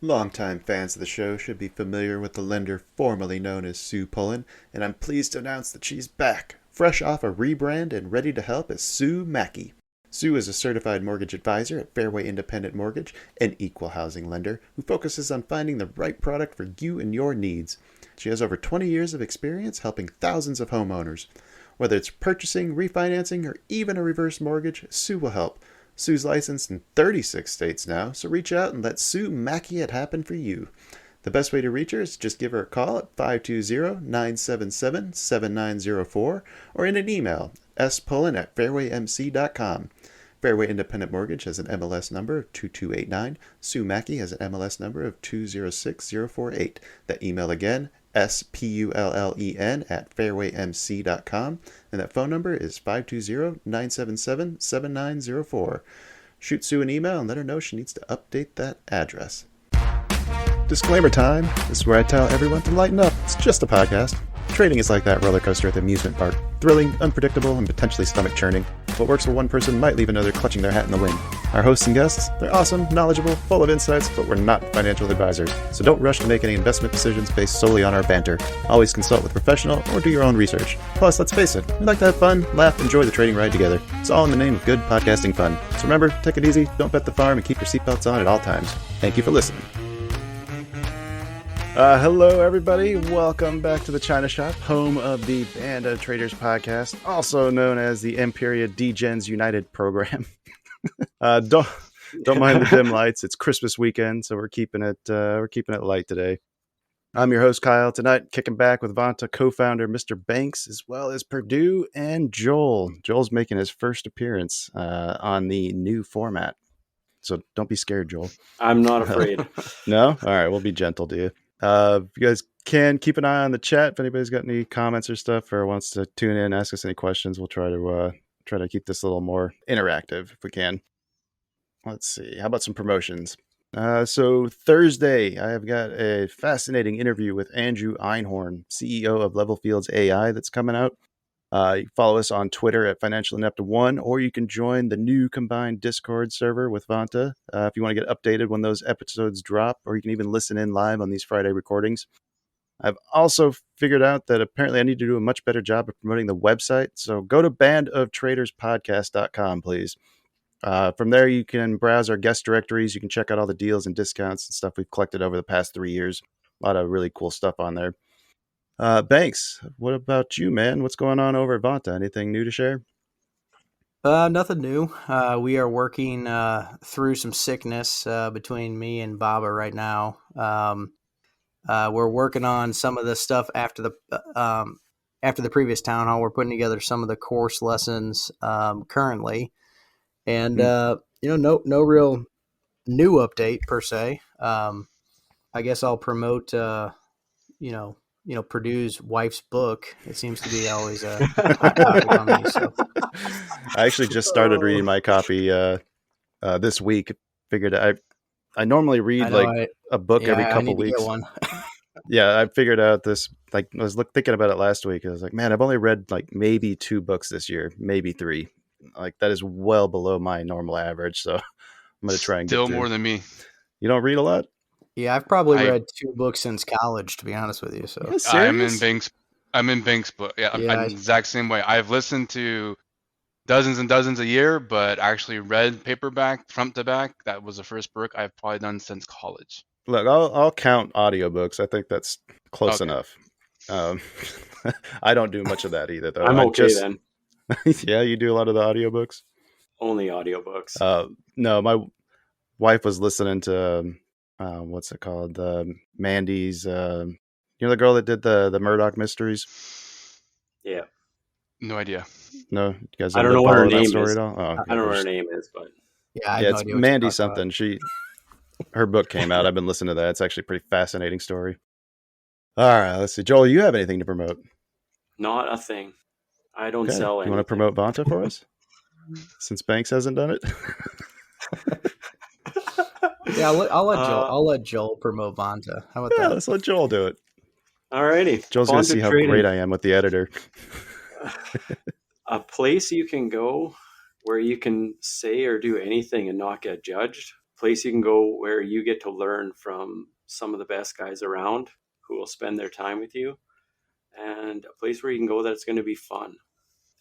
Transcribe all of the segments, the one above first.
Longtime fans of the show should be familiar with the lender formerly known as Sue Pullen, and I'm pleased to announce that she's back, fresh off a rebrand and ready to help as Sue Mackey. Sue is a certified mortgage advisor at Fairway Independent Mortgage, an equal housing lender who focuses on finding the right product for you and your needs. She has over 20 years of experience helping thousands of homeowners. Whether it's purchasing, refinancing, or even a reverse mortgage, Sue will help. Sue's licensed in 36 states now, so reach out and let Sue Mackey it happen for you. The best way to reach her is just give her a call at 520-977-7904 or in an email, spullen@fairwaymc.com. Fairway Independent Mortgage has an MLS number of 2289. Sue Mackey has an MLS number of 206048. That email again, spullen@fairwaymc.com, and that phone number is 520-977-7904. Shoot Sue an email and let her know she needs to update that address. Disclaimer time. This is where I tell everyone to lighten up. It's just a podcast. Trading is like that roller coaster at the amusement park. Thrilling, unpredictable, and potentially stomach-churning. What works for one person might leave another clutching their hat in the wind. Our hosts and guests, they're awesome, knowledgeable, full of insights, but we're not financial advisors. So don't rush to make any investment decisions based solely on our banter. Always consult with a professional or do your own research. Plus, let's face it, we like to have fun, laugh, enjoy the trading ride together. It's all in the name of good podcasting fun. So remember, take it easy, don't bet the farm, and keep your seatbelts on at all times. Thank you for listening. Hello, everybody. Welcome back to the China Shop, home of the Band of Traders podcast, also known as the Imperia Degens United program. Don't mind the dim lights. It's Christmas weekend, so we're keeping it light today. I'm your host, Kyle. Tonight, kicking back with Vanta co-founder Mr. Banks, as well as Perdue and Joel. Joel's making his first appearance on the new format, so don't be scared, Joel. I'm not afraid. No? All right, we'll be gentle to you. You guys can keep an eye on the chat if anybody's got any comments or stuff or wants to tune in, ask us any questions. We'll try to keep this a little more interactive if we can. Let's see. How about some promotions? So Thursday, I have got a fascinating interview with Andrew Einhorn, CEO of Level Fields AI, that's coming out. You can follow us on Twitter at Financial Inept 1, or you can join the new combined Discord server with Vanta if you want to get updated when those episodes drop, or you can even listen in live on these Friday recordings. I've also figured out that apparently I need to do a much better job of promoting the website, so go to bandoftraderspodcast.com, please. From there, you can browse our guest directories. You can check out all the deals and discounts and stuff we've collected over the past 3 years. A lot of really cool stuff on there. Banks, what about you, man? What's going on over at Vanta? Anything new to share? Nothing new. We are working through some sickness between me and Baba right now. We're working on some of the stuff after the previous town hall. We're putting together some of the course lessons currently, and no real new update per se. I guess I'll promote Purdue's wife's book. It seems to be always a hot topic on me. So I actually just started reading my copy this week. Figured I normally read a book every couple weeks. Yeah, I figured out this. Like, I was thinking about it last week. I was like, man, I've only read like maybe 2 books this year, maybe 3. Like, that is well below my normal average. So I'm going to try and still more than me. You don't read a lot? Yeah, I've probably read 2 books since college, to be honest with you. So I'm in Banks' book. Yeah, I'm the exact same way. I've listened to dozens and dozens a year, but actually read paperback front to back. That was the first book I've probably done since college. Look, I'll count audiobooks. I think that's close enough. I don't do much of that either, though. I'm okay then. Yeah, you do a lot of the audiobooks? Only audiobooks. No, my wife was listening to what's it called? Mandy's. The girl that did the Murdoch Mysteries. Yeah. No idea. No, you guys. I don't know what her name is. At all? I don't know what her name is, but yeah, it's Mandy something. Her book came out. I've been listening to that. It's actually a pretty fascinating story. All right, let's see. Joel, you have anything to promote? Not a thing. I don't sell anything. You want to promote Vanta for us? Since Banks hasn't done it. Yeah, I'll let Joel promote Vanta. How about that? Let's let Joel do it. Alrighty. Joel's going to see how great I am with the editor. A place you can go where you can say or do anything and not get judged. place you can go where you get to learn from some of the best guys around who will spend their time with you, and a place where you can go that's going to be fun.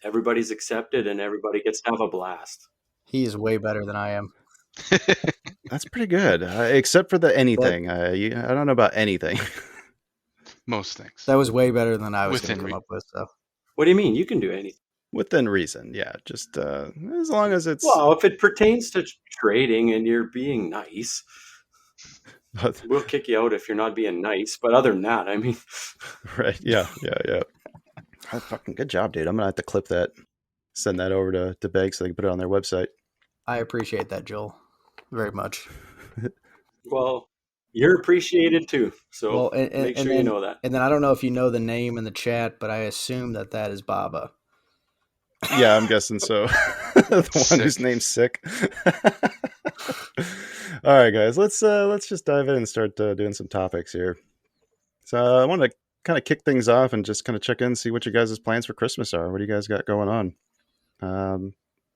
Everybody's accepted and everybody gets to have a blast. He is way better than I am. That's pretty good, except for the anything. I don't know about anything. Most things. That was way better than I was going to come up with. So, what do you mean? You can do anything within reason. Yeah, just as long as it's if it pertains to trading and you're being nice. We'll kick you out if you're not being nice. But other than that, I mean, right? Yeah. Fucking good job, dude. I'm gonna have to clip that, send that over to Beg so they can put it on their website. I appreciate that, Joel, very much. Well, you're appreciated too. So make sure you know that. And then I don't know if you know the name in the chat, but I assume that is Baba. Yeah, I'm guessing so. The one whose name's Sick. All right, guys, let's just dive in and start doing some topics here. So I want to kind of kick things off and just kind of check in, see what you guys' plans for Christmas are. What do you guys got going on?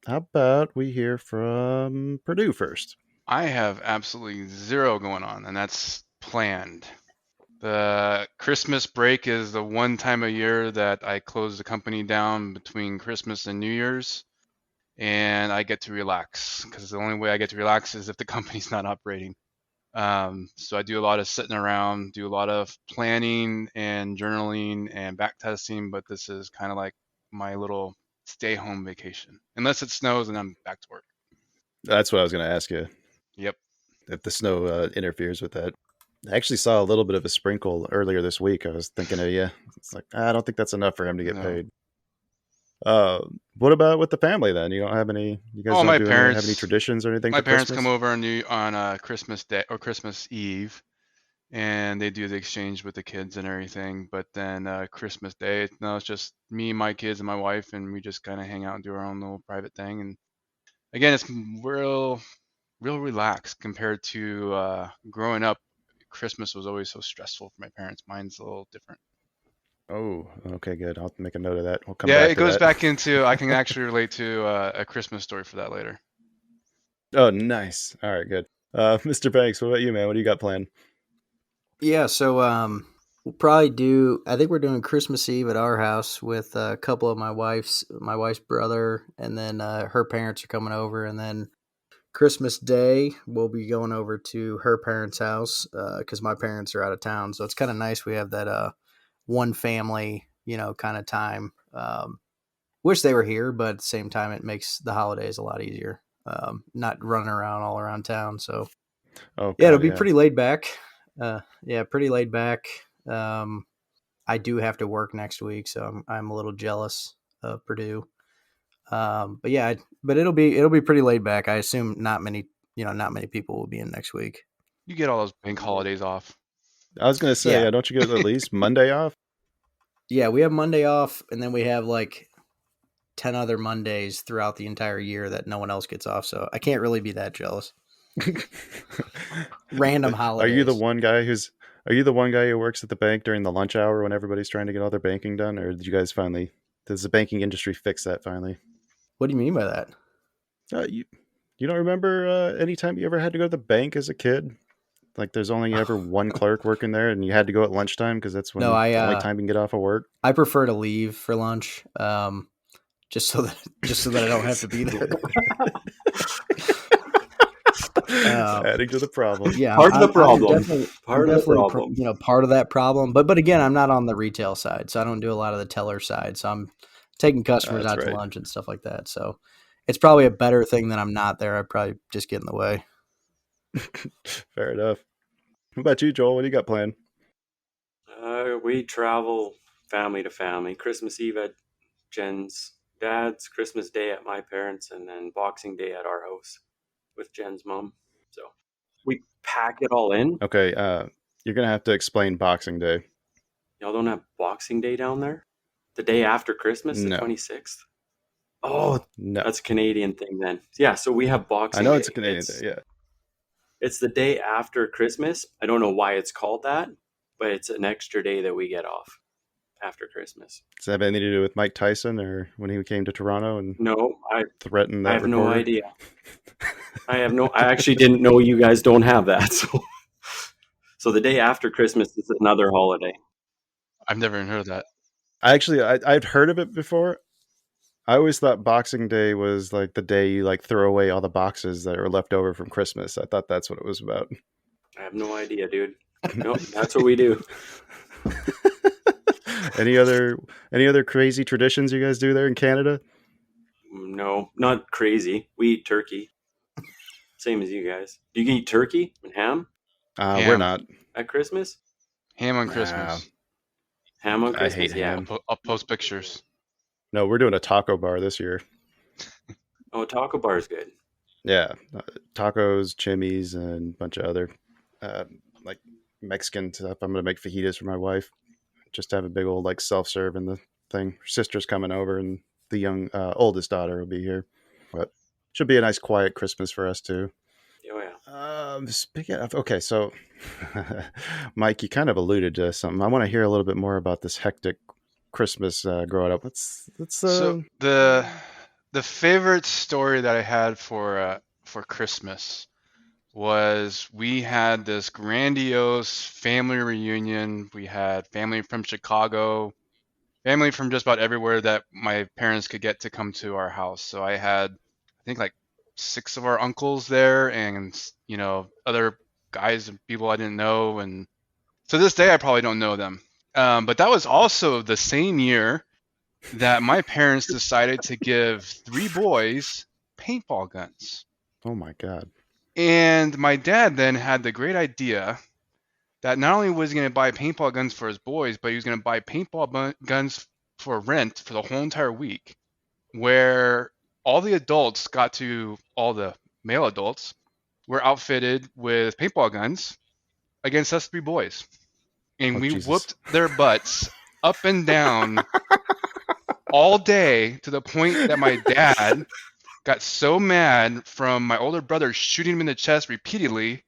How about we hear from Perdue first? I have absolutely zero going on, and that's planned. The Christmas break is the one time a year that I close the company down between Christmas and New Year's, and I get to relax, because the only way I get to relax is if the company's not operating. So I do a lot of sitting around, do a lot of planning and journaling and back testing, but this is kind of like my little stay-home vacation. Unless it snows and I'm back to work. That's what I was going to ask you. Yep. If the snow interferes with that. I actually saw a little bit of a sprinkle earlier this week. I was thinking of you. It's like, I don't think that's enough for him to get paid. What about with the family then? You don't have any? You guys don't have any traditions or anything? My parents Christmas? come over on Christmas Day or Christmas Eve, and they do the exchange with the kids and everything. But then Christmas Day, no, it's just me, my kids, and my wife, and we just kind of hang out and do our own little private thing. And again, it's real relaxed compared to growing up. Christmas was always so stressful for my parents. Mine's a little different. Oh, okay, good. I'll make a note of that. We'll come back Yeah, to it goes that. back into, I can actually relate to a Christmas story for that later. Oh, nice. All right, good. Mr. Banks, what about you, man? What do you got planned? Yeah, so we'll probably I think we're doing Christmas Eve at our house with a couple of my wife's brother, and then her parents are coming over, and then Christmas Day we'll be going over to her parents' house because my parents are out of town. So it's kind of nice we have that one family, kind of time. Wish they were here, but at the same time, it makes the holidays a lot easier. Not running around all around town. So it'll be pretty laid back. Pretty laid back. I do have to work next week, so I'm a little jealous of Purdue. But it'll be pretty laid back. I assume not many people will be in next week. You get all those bank holidays off. I was going to say, don't you get at least Monday off? Yeah, we have Monday off, and then we have like 10 other Mondays throughout the entire year that no one else gets off. So I can't really be that jealous. Random holidays. Are you the one guy who works at the bank during the lunch hour when everybody's trying to get all their banking done? Or does the banking industry fix that finally? What do you mean by that? You don't remember any time you ever had to go to the bank as a kid? Like there's only ever one clerk working there and you had to go at lunchtime because that's when the only time you can get off of work? I prefer to leave for lunch. Just so that I don't have to be there. Adding to the problem. Yeah, part of the problem. Part of that problem. But again, I'm not on the retail side, so I don't do a lot of the teller side. So I'm taking customers out to lunch and stuff like that. So it's probably a better thing that I'm not there. I probably just get in the way. Fair enough. What about you, Joel? What do you got planned? We travel family to family. Christmas Eve at Jen's dad's, Christmas Day at my parents', and then Boxing Day at our house with Jen's mom. So we pack it all in. Okay, you're going to have to explain Boxing Day. Y'all don't have Boxing Day down there? The day after Christmas, the 26th? Oh, no. That's a Canadian thing then. Yeah, so we have Boxing Day. I know it's a Canadian thing, yeah. It's the day after Christmas. I don't know why it's called that, but it's an extra day that we get off. after Christmas. Does that have anything to do with Mike Tyson or when he came to Toronto and No, threatened that I have reporter? no idea. I actually didn't know you guys don't have that. So the day after Christmas is another holiday. I've never even heard of that. I'd heard of it before. I always thought Boxing Day was like the day you like throw away all the boxes that are left over from Christmas. I thought that's what it was about. I have no idea, dude. Nope, that's what we do. Any other crazy traditions you guys do there in Canada? No, not crazy. We eat turkey. Same as you guys. Do you eat turkey and ham? We're not. At Christmas? Ham on Christmas. Ham on I Christmas, hate yeah. ham. I'll post pictures. No, we're doing a taco bar this year. Oh, taco bar is good. Yeah, tacos, chimneys, and a bunch of other like Mexican stuff. I'm gonna make fajitas for my wife. Just have a big old like self-serve in the thing. Her sister's coming over, and the young oldest daughter will be here. But should be a nice quiet Christmas for us too. Oh yeah. Speaking of, okay, so Mike, you kind of alluded to something. I want to hear a little bit more about this hectic Christmas growing up. Let's So the favorite story that I had for Christmas was we had this grandiose family reunion. We had family from Chicago, family from just about everywhere that my parents could get to come to our house. So I had, I think, like 6 of our uncles there, and other guys and people I didn't know, and to this day I probably don't know them. But that was also the same year that my parents decided to give 3 boys paintball guns. Oh my God. And my dad then had the great idea that not only was he going to buy paintball guns for his boys, but he was going to buy paintball guns for rent for the whole entire week, where all the male adults were outfitted with paintball guns against us 3 boys. And we Jesus. whooped their butts up and down all day, to the point that my dad got so mad from my older brother shooting him in the chest repeatedly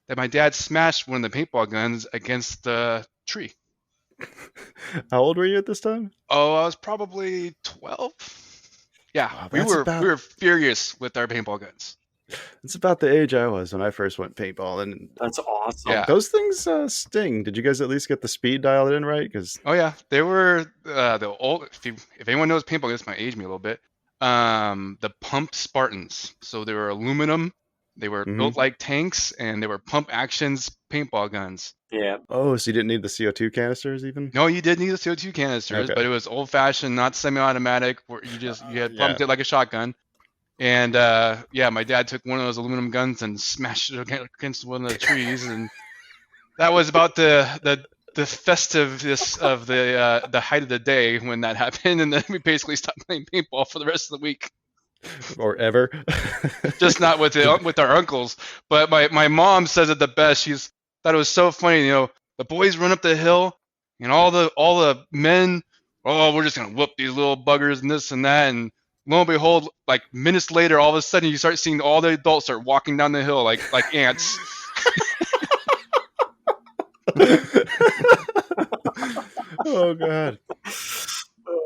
that my dad smashed one of the paintball guns against the tree. How old were you at this time? Oh, I was probably 12. Yeah, Wow, we were furious with our paintball guns. It's about the age I was when I first went paintball, and that's awesome. Yeah. Those things sting. Did you guys at least get the speed dialed in right? Oh yeah, they were the old. If anyone knows paintball, this might age me a little bit. The pump Spartans. So they were aluminum. They were built like tanks, and they were pump actions paintball guns. Yeah. Oh, so you didn't need the CO2 canisters even? No, you did need the CO2 canisters, but it was old fashioned, not semi-automatic, where you had pumped it like a shotgun. And my dad took one of those aluminum guns and smashed it against one of the trees, and that was about the festiveness of the height of the day when that happened, and then we basically stopped playing paintball for the rest of the week. Or ever. Just not with our uncles. But my mom says it the best. She thought it was so funny. The boys run up the hill, and all the men, we're just gonna whoop these little buggers and this and that, and lo and behold, like minutes later, all of a sudden you start seeing all the adults start walking down the hill like ants. Oh God.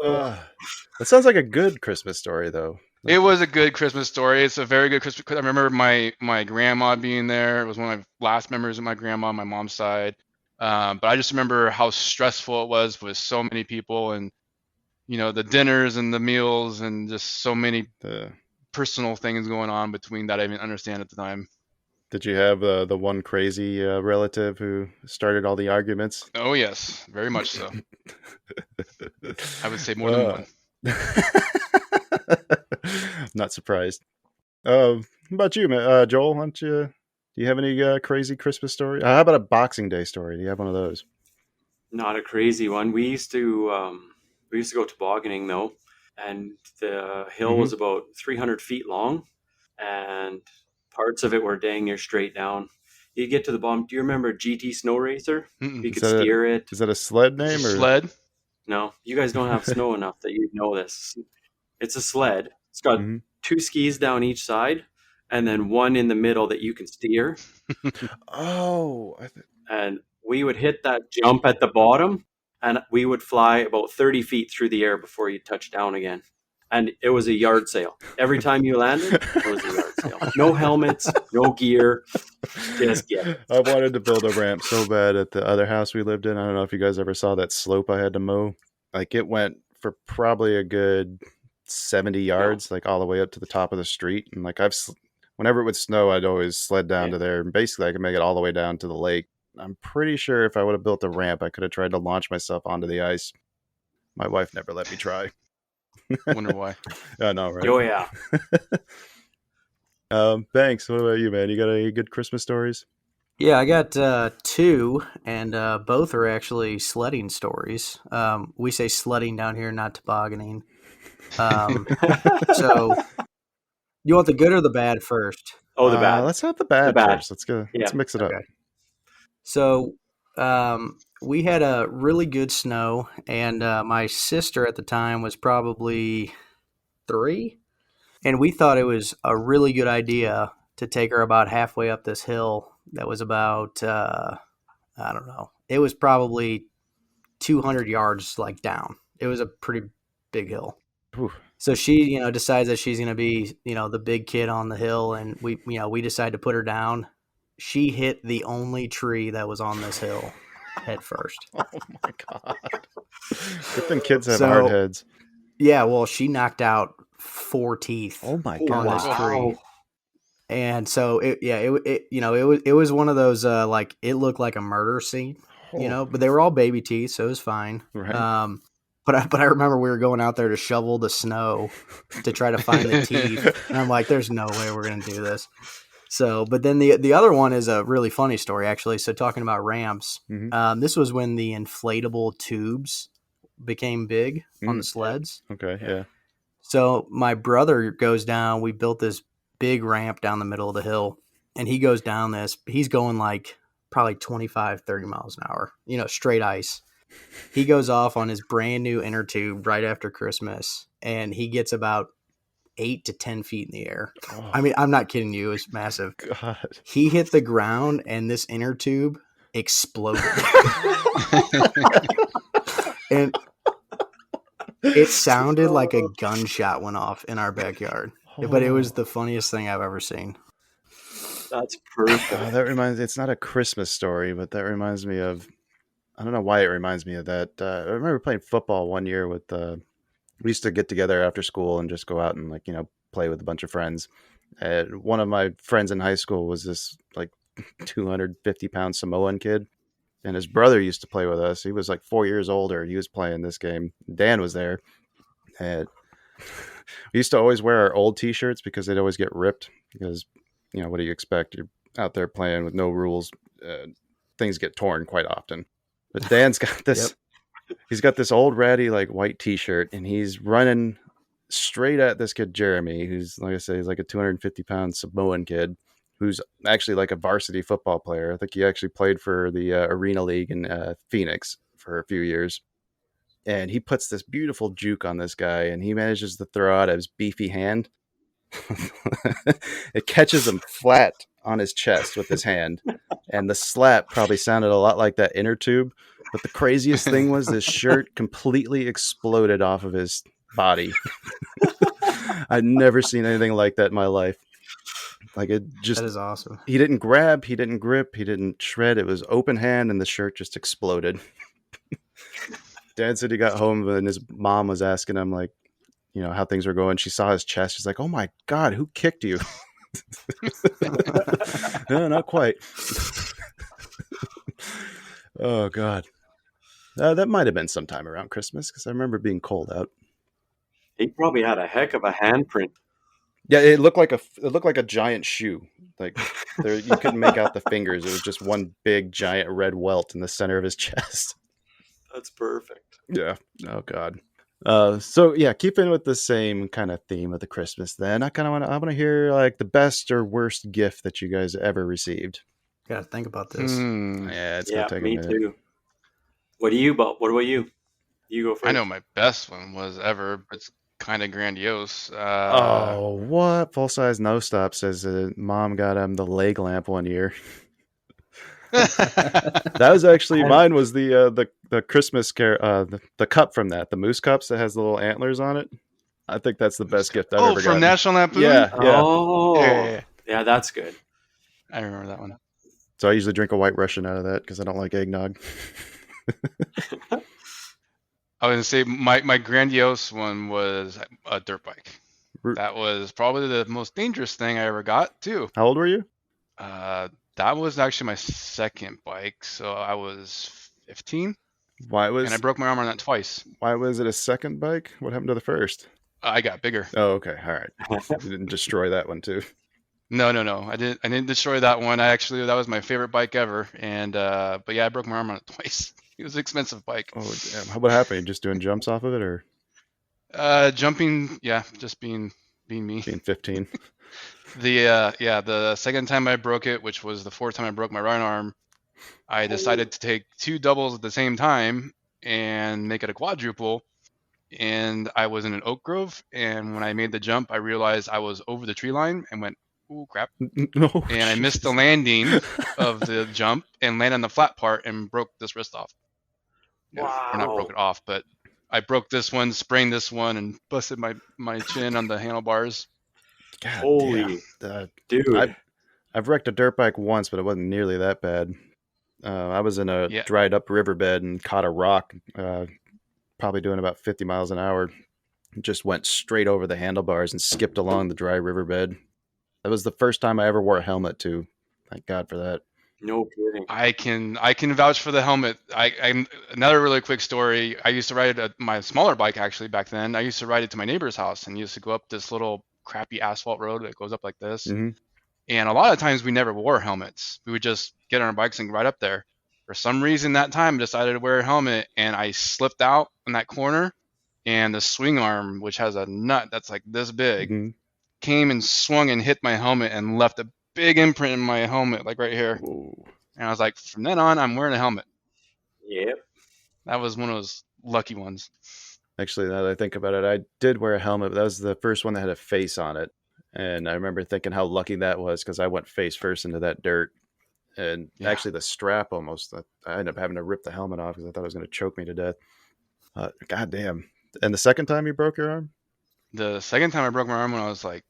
That sounds like a good Christmas story, though. It was a good Christmas story. It's a very good Christmas. I remember my grandma being there. It was one of my last memories of my grandma on my mom's side. But I just remember how stressful it was with so many people, and the dinners and the meals, and just so many personal things going on between that I didn't understand at the time. Did you have the one crazy relative who started all the arguments? Oh yes, very much so. I would say more than one. Not surprised. How about you, Joel? Do you have any crazy Christmas story? How about a Boxing Day story? Do you have one of those? Not a crazy one. We used to go tobogganing though, and the hill was about 300 feet long, and parts of it were dang near straight down. You get to the bottom. Do you remember GT Snow Racer? You could steer it. Is that a sled name? Or sled? No, you guys don't have snow enough that you'd know this. It's a sled. It's got 2 skis down each side, and then one in the middle that you can steer. Oh. And we would hit that jump at the bottom, and we would fly about 30 feet through the air before you touch down again. And it was a yard sale. Every time you landed, it was a yard sale. No helmets, no gear, just get it. I wanted to build a ramp so bad at the other house we lived in. I don't know if you guys ever saw that slope I had to mow. Like, it went for probably a good 70 yards, like all the way up to the top of the street. And like, whenever it would snow, I'd always sled down to there. And basically, I could make it all the way down to the lake. I'm pretty sure if I would have built a ramp, I could have tried to launch myself onto the ice. My wife never let me try. Wonder why. I know, right? Oh, yeah. Thanks. What about you, man? You got any good Christmas stories? Yeah, I got two, and both are actually sledding stories. We say sledding down here, not tobogganing. So, you want the good or the bad first? Oh, the bad. Let's have the bad first. Let's go. Yeah. Let's mix it up. So, we had a really good snow, and my sister at the time was probably 3, and we thought it was a really good idea to take her about halfway up this hill that was about, I don't know, it was probably 200 yards like down. It was a pretty big hill. Ooh. So she, decides that she's going to be, the big kid on the hill, and we decide to put her down. She hit the only tree that was on this hill head first. Oh my God. Good thing kids have hard heads. Yeah, well, she knocked out 4 teeth. Oh my God. On this tree. And so it was one of those like it looked like a murder scene, but they were all baby teeth, so it was fine. Right. But I remember we were going out there to shovel the snow to try to find the teeth, and I'm like, "There's no way we're gonna do this." So, but then the other one is a really funny story, actually. So, talking about ramps, this was when the inflatable tubes became big on the sleds. Okay, yeah. So my brother goes down. We built this big ramp down the middle of the hill, and he goes down this. He's going like probably 25, 30 miles an hour, straight ice. He goes off on his brand new inner tube right after Christmas, and he gets about 8 to 10 feet in the air. Oh. I mean, I'm not kidding you. It was massive. God. He hit the ground, and this inner tube exploded. And it sounded like a gunshot went off in our backyard. Oh. But it was the funniest thing I've ever seen. That's perfect. It's not a Christmas story, but that reminds me of, I don't know why it reminds me of that. I remember playing football one year with, we used to get together after school and just go out and play with a bunch of friends. And one of my friends in high school was this 250-pound Samoan kid. And his brother used to play with us. He was 4 years older. He was playing this game. Dan was there. And we used to always wear our old T-shirts because they'd always get ripped. Because, what do you expect? You're out there playing with no rules. Things get torn quite often. But Dan's got this. Yep. He's got this old ratty white T-shirt, and he's running straight at this kid Jeremy, who's like I say, he's like a 250-pound Samoan kid. Who's actually a varsity football player. I think he actually played for the Arena League in Phoenix for a few years. And he puts this beautiful juke on this guy, and he manages to throw out his beefy hand. It catches him flat on his chest with his hand. And the slap probably sounded a lot like that inner tube. But the craziest thing was this shirt completely exploded off of his body. I'd never seen anything like that in my life. It just, that is awesome. He didn't grab, he didn't grip, he didn't shred. It was open hand, and the shirt just exploded. Dad said he got home and his mom was asking him how things were going. She saw his chest. She's like, "Oh my God, who kicked you?" No, not quite. Oh God. That might have been sometime around Christmas because I remember being cold out. He probably had a heck of a handprint. Yeah, it looked like a giant shoe. You couldn't make out the fingers. It was just one big giant red welt in the center of his chest. That's perfect. Yeah. Oh God. So yeah, keeping with the same kind of theme of the Christmas, then I want to hear the best or worst gift that you guys ever received. Gotta think about this. Yeah, it's gonna take a minute. Me too. What about you? You go first. I know my best one was ever, but it's kind of grandiose. What? Full size no stop says mom got him the leg lamp one year. That was actually mine. Was the Christmas the cup from that, the moose cups that has the little antlers on it. I think that's the best gift I've ever from gotten. National Lampoon. Yeah. Oh, yeah, that's good. I remember that one. So I usually drink a White Russian out of that because I don't like eggnog. I was gonna say my grandiose one was a dirt bike. That was probably the most dangerous thing I ever got too. How old were you? That was actually my second bike, so I was 15. And I broke my arm on that twice. Why was it a second bike? What happened to the first? I got bigger. Oh, okay, all right. You didn't destroy that one too. No. I didn't destroy that one. That was my favorite bike ever. And but yeah, I broke my arm on it twice. It was an expensive bike. Oh damn! What happened? You just doing jumps off of it, or jumping? Yeah, just being me. Being 15. The second time I broke it, which was the fourth time I broke my right arm, I decided to take two doubles at the same time and make it a quadruple. And I was in an oak grove, and when I made the jump, I realized I was over the tree line and went, "Ooh, crap!" No, and I missed the landing of the jump and landed on the flat part and broke this wrist off. Wow! Or not broke it off, but I broke this one, sprained this one, and busted my chin on the handlebars. God Holy dude! I've wrecked a dirt bike once, but it wasn't nearly that bad. I was in a dried up riverbed and caught a rock, probably doing about 50 miles an hour. Just went straight over the handlebars and skipped along the dry riverbed. That was the first time I ever wore a helmet too. Thank God for that. No kidding. I can vouch for the helmet. I another really quick story. I used to ride my smaller bike actually back then. I used to ride it to my neighbor's house and used to go up this little crappy asphalt road that goes up like this. Mm-hmm. And a lot of times we never wore helmets. We would just get on our bikes and ride up there. For some reason that time I decided to wear a helmet and I slipped out in that corner and the swing arm, which has a nut that's like this big, came and swung and hit my helmet and left a big imprint in my helmet, like right here. Whoa. And I was like, from then on, I'm wearing a helmet. Yep. That was one of those lucky ones. Actually, now that I think about it, I did wear a helmet, but that was the first one that had a face on it. And I remember thinking how lucky that was because I went face first into that dirt. And actually the strap almost, I ended up having to rip the helmet off because I thought it was going to choke me to death. God damn. And the second time you broke your arm? The second time I broke my arm when I was like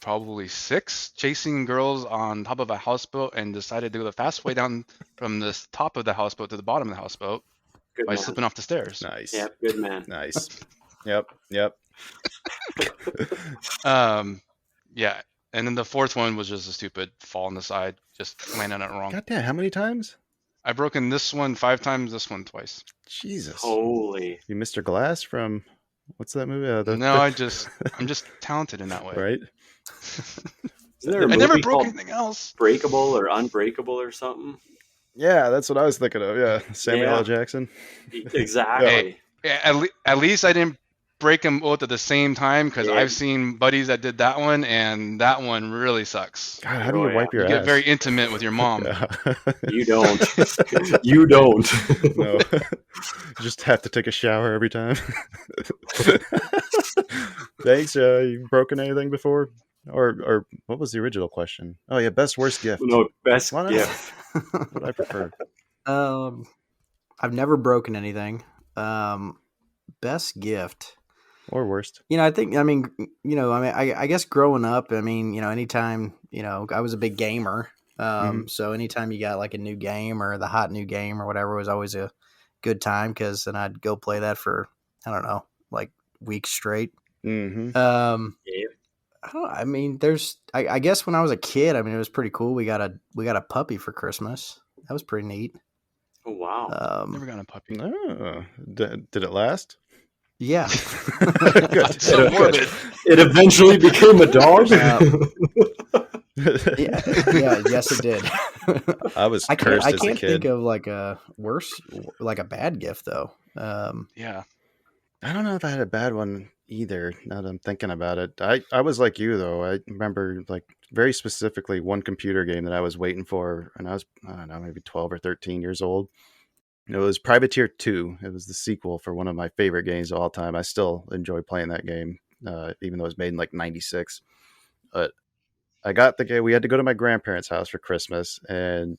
probably 6, chasing girls on top of a houseboat and decided to go the fast way down from the top of the houseboat to the bottom of the houseboat by slipping off the stairs. Nice. Yep, good man. Nice. Yep. Yeah. And then the fourth one was just a stupid fall on the side, just landing on it wrong. God damn, how many times? I broken this one 5 times, this one twice. Jesus. Holy. You Mr. Glass from, what's that movie? I'm just talented in that way. Right? I never broke anything else. Breakable or Unbreakable or something? Yeah, that's what I was thinking of. Yeah, Samuel L. Jackson. Exactly. At least I didn't break them both at the same time because I've seen buddies that did that one, and that one really sucks. God, how do you wipe your ass? You get very intimate with your mom. You don't. You don't. No. You just have to take a shower every time. Thanks. You broken anything before? Or what was the original question? Oh yeah, best worst gift. No, best gift. What I prefer. I've never broken anything. Best gift. Or worst. I guess growing up, anytime, I was a big gamer. So anytime you got like a new game or the hot new game or whatever was always a good time because then I'd go play that for, I don't know, like weeks straight. Mm-hmm. I guess when I was a kid, it was pretty cool. We got a puppy for Christmas. That was pretty neat. Oh, wow. Never got a puppy. No. Did it last? Yeah. Good. So morbid. It eventually became a dog? Yes, it did. I was cursed as a kid. I can't think of like a bad gift though. Yeah. I don't know if I had a bad one either. Now that I'm thinking about it, I was like you though. I remember like very specifically one computer game that I was waiting for, and I was, I don't know, maybe 12 or 13 years old. It was Privateer 2. It was the sequel for one of my favorite games of all time. I still enjoy playing that game, even though it was made in like 96. But I got the game. We had to go to my grandparents' house for Christmas, and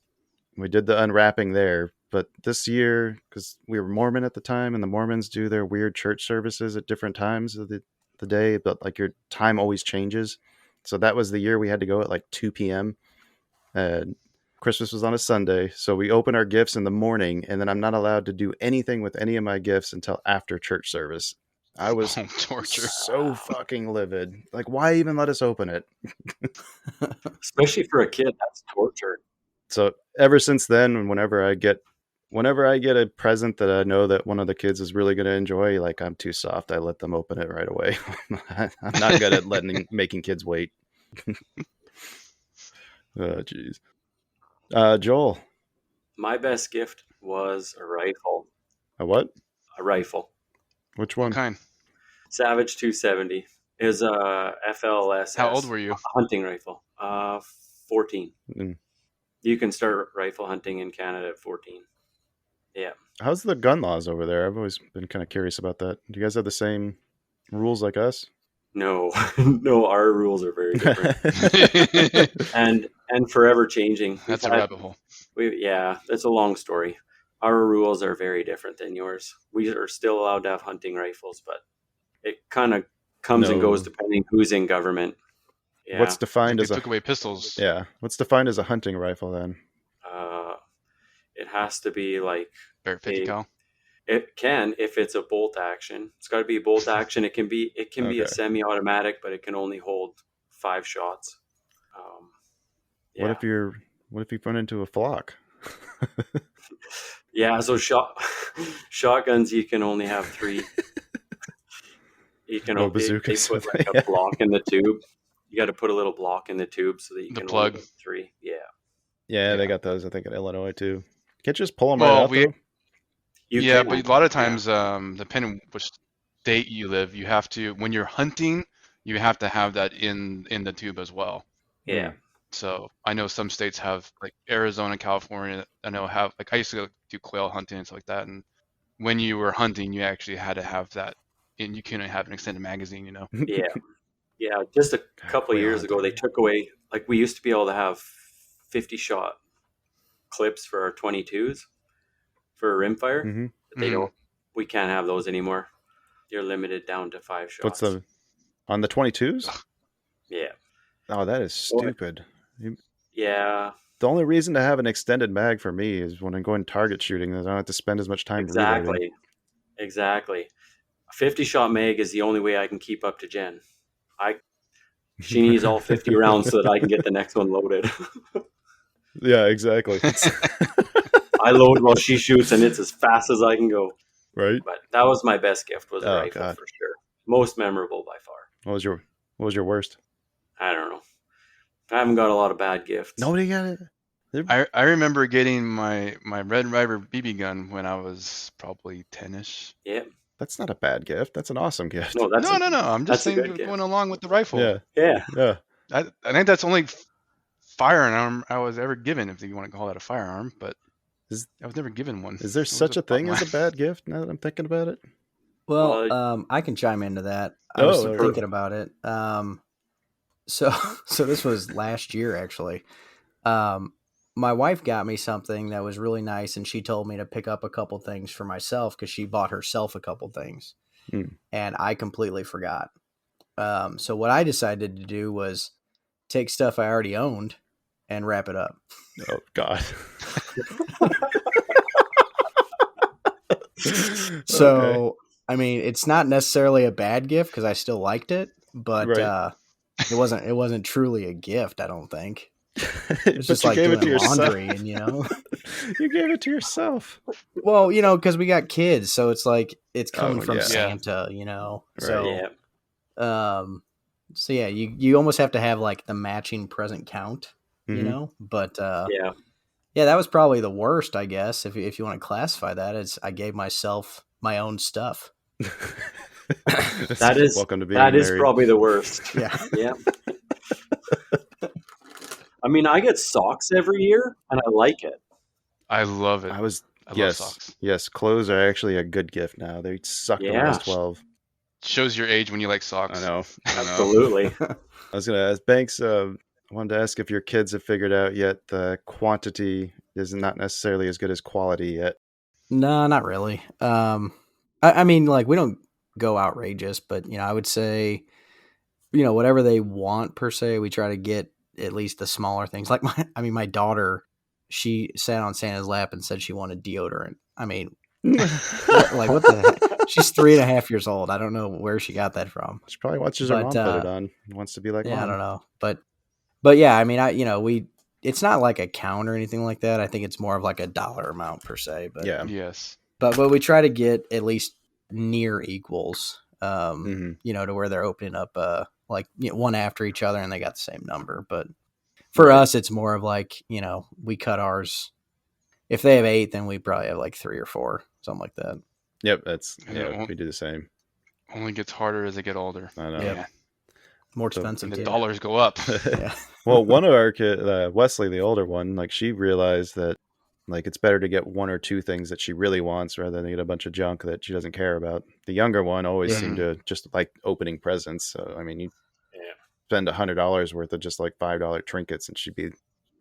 we did the unwrapping there. But this year, because we were Mormon at the time, and the Mormons do their weird church services at different times of the day, but like your time always changes. So that was the year we had to go at like 2 p.m. And Christmas was on a Sunday. So we open our gifts in the morning, and then I'm not allowed to do anything with any of my gifts until after church service. I was torture. So fucking livid. Like, why even let us open it? Especially for a kid, that's torture. So ever since then, whenever I get a present that I know that one of the kids is really going to enjoy, like I'm too soft, I let them open it right away. I'm not good at making kids wait. Oh, jeez. Joel. My best gift was a rifle. A what? A rifle. Which one? What kind? Savage 270. It was a FLS. How old were you? Hunting rifle. 14. Mm. You can start rifle hunting in Canada at 14. Yeah. How's the gun laws over there? I've always been kind of curious about that. Do you guys have the same rules like us? No, no, our rules are very different. and forever changing. That's a rabbit hole. Yeah, that's a long story. Our rules are very different than yours. We are still allowed to have hunting rifles, but it kind of comes and goes depending who's in government. Yeah. What's defined as took away pistols? Yeah. What's defined as a hunting rifle then? It has to be like 50 cal. It can, if it's a bolt action. It's got to be a bolt action. It can be a semi-automatic, but it can only hold 5 shots. Yeah. What if you run into a flock? Yeah, so shotguns you can only have 3. You can only they put like a block in the tube. You got to put a little block in the tube so that you can plug. only 3. Yeah. Yeah, they got those. I think in Illinois too. Can't you just pull them right out though? But a lot of times, depending which state you live, you have to, when you're hunting, you have to have that in the tube as well. Yeah. So I know some states have, like Arizona, California, I know have, like I used to do quail hunting and stuff like that. And when you were hunting, you actually had to have that, and you couldn't have an extended magazine, you know? Yeah. Yeah. Just a couple of years ago, they took away, like we used to be able to have 50 shot clips for our 22s for a rimfire. Mm-hmm. We can't have those anymore. You're limited down to 5 shots. What's on the 22s? Yeah. Oh, that is stupid. Yeah. The only reason to have an extended mag for me is when I'm going target shooting, I don't have to spend as much time reloading. Exactly. A 50 shot mag is the only way I can keep up to Jen. She needs all 50 rounds so that I can get the next one loaded. Yeah, exactly. I load while she shoots, and it's as fast as I can go. Right. But that was my best gift, was a rifle for sure. Most memorable by far. What was your worst? I don't know. I haven't got a lot of bad gifts. Nobody got it. I remember getting my Red Ryder BB gun when I was probably 10ish. Yeah. That's not a bad gift. That's an awesome gift. No. I'm just saying going along with the rifle. Yeah. I think that's only firearm I was ever given, if you want to call that a firearm, but I was never given one. Is there such a thing as a bad gift now that I'm thinking about it? Well, I can chime into that. I was thinking about it. So this was last year, actually. My wife got me something that was really nice, and she told me to pick up a couple things for myself because she bought herself a couple things, and I completely forgot. So what I decided to do was take stuff I already owned and wrap it up. Oh, God. So, I mean, it's not necessarily a bad gift because I still liked it, but it wasn't truly a gift, I don't think. It's just like doing laundry, and you gave it to yourself. Well, because we got kids, so it's like it's coming from Santa, Right. So you almost have to have like the matching present count, But that was probably the worst, I guess, if you want to classify that as I gave myself my own stuff. That is probably the worst. Yeah. I mean, I get socks every year, and I like it. I love it. I love socks. Yes, clothes are actually a good gift now. They sucked when I was 12. Shows your age when you like socks. I know. Absolutely. I was going to ask Banks, I wanted to ask if your kids have figured out yet the quantity is not necessarily as good as quality yet. No, not really. I mean, like, we don't go outrageous, but I would say, whatever they want per se, we try to get at least the smaller things. Like my daughter, she sat on Santa's lap and said she wanted deodorant. I mean, what the heck? She's 3.5 years old. I don't know where she got that from. She probably watches her mom put it on. Wants to be like, yeah, Mom. I don't know, but yeah, I mean, it's not like a count or anything like that. I think it's more of like a dollar amount per se. But yeah, yes, but we try to get at least near equals. Mm-hmm. To where they're opening up one after each other and they got the same number. But for Right. us, it's more of like, we cut ours. If they have 8, then we probably have like 3 or 4, something like that. Yep, we do the same. Only gets harder as they get older. I know. Yep. More expensive. And the dollars go up. Yeah. Well, one of our kids, Wesley, the older one, like, she realized that, like, it's better to get 1 or 2 things that she really wants rather than get a bunch of junk that she doesn't care about. The younger one always seemed to just like opening presents. So, I mean, you spend $100 worth of just like $5 trinkets and she'd be